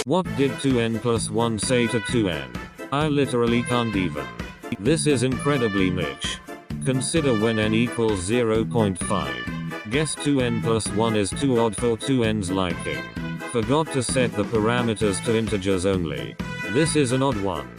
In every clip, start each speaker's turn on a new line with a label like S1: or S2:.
S1: What did 2n plus 1 say to 2n? I literally can't even. This is incredibly niche. Consider when n equals 0.5. Guess 2n plus 1 is too odd for 2n's liking. Forgot to set the parameters to integers only. This is an odd one.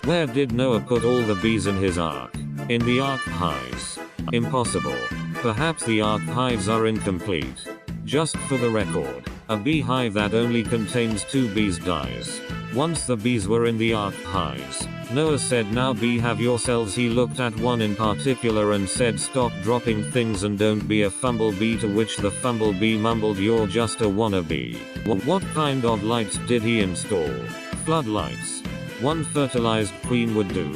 S1: Where did Noah put all the bees in his ark? In the ark hives. Impossible. Perhaps the ark hives are incomplete. Just for the record, a beehive that only contains 2 bees dies. Once the bees were in the ark hives, Noah said, "Now be have yourselves." He looked at one in particular and said, "Stop dropping things and don't be a fumblebee," to which the fumblebee mumbled, "You're just a wannabe." What kind of lights did he install? Floodlights. One fertilized queen would do.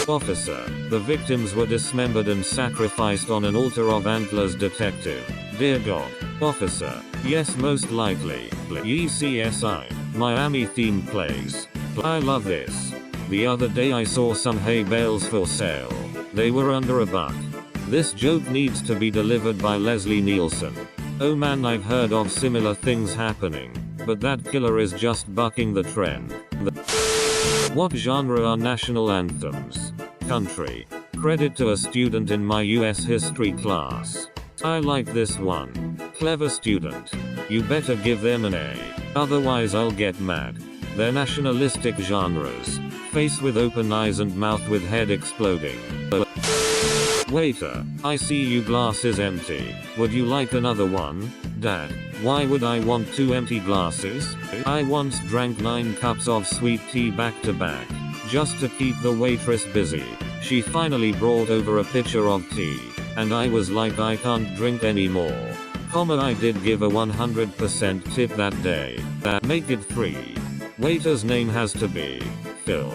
S1: Officer. The victims were dismembered and sacrificed on an altar of antlers. Detective. Dear God. Officer. Yes, most likely. ECSI. Miami themed plays. I love this. The other day I saw some hay bales for sale. They were under $1. This joke needs to be delivered by Leslie Nielsen. Oh man, I've heard of similar things happening, but that killer is just bucking the trend. What genre are national anthems? Country. Credit to a student in my US history class. I like this one. Clever student. You better give them an A. Otherwise I'll get mad. They're nationalistic genres. Face with open eyes and mouth with head exploding. Waiter. I see you glass is empty. Would you like another one? Dad. Why would I want 2 empty glasses? I once drank 9 cups of sweet tea back to back. Just to keep the waitress busy. She finally brought over a pitcher of tea. And I was like, I can't drink anymore. I did give a 100% tip that day. Make it 3. Waiter's name has to be Phil.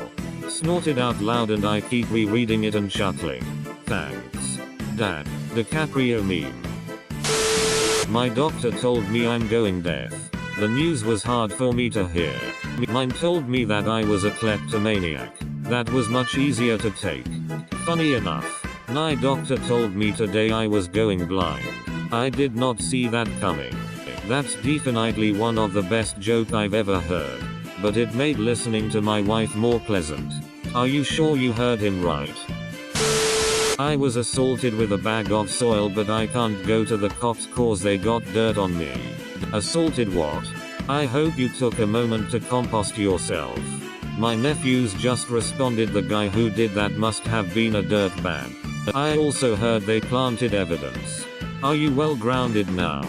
S1: Snorted out loud and I keep rereading it and chuckling. Thanks. Dad. DiCaprio meme. My doctor told me I'm going deaf. The news was hard for me to hear. Mine told me that I was a kleptomaniac. That was much easier to take. Funny enough, my doctor told me today I was going blind. I did not see that coming. That's definitely one of the best joke I've ever heard. But it made listening to my wife more pleasant. Are you sure you heard him right? I was assaulted with a bag of soil, but I can't go to the cops cause they got dirt on me. Assaulted what? I hope you took a moment to compost yourself. My nephews just responded, the guy who did that must have been a dirtbag. I also heard they planted evidence. Are you well grounded now?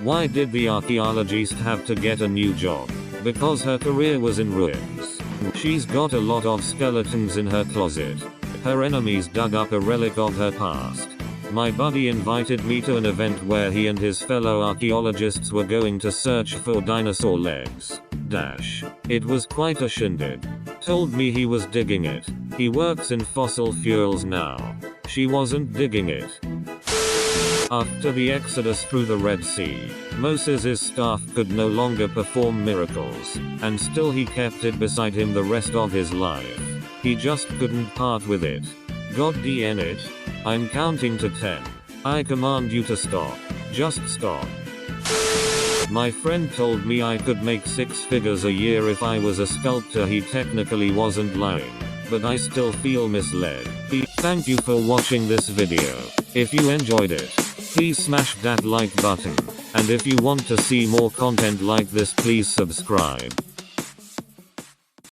S1: Why did the archaeologist have to get a new job? Because her career was in ruins. She's got a lot of skeletons in her closet. Her enemies dug up a relic of her past. My buddy invited me to an event where he and his fellow archaeologists were going to search for dinosaur legs. It was quite a shindig. Told me he was digging it. He works in fossil fuels now. She wasn't digging it. After the exodus through the Red Sea, Moses' staff could no longer perform miracles, and still he kept it beside him the rest of his life. He just couldn't part with it. God DN it. I'm counting to 10. I command you to stop. Just stop. My friend told me I could make 6 figures a year if I was a sculptor. He technically wasn't lying, but I still feel misled. Thank you for watching this video. If you enjoyed it, please smash that like button. And if you want to see more content like this, please subscribe.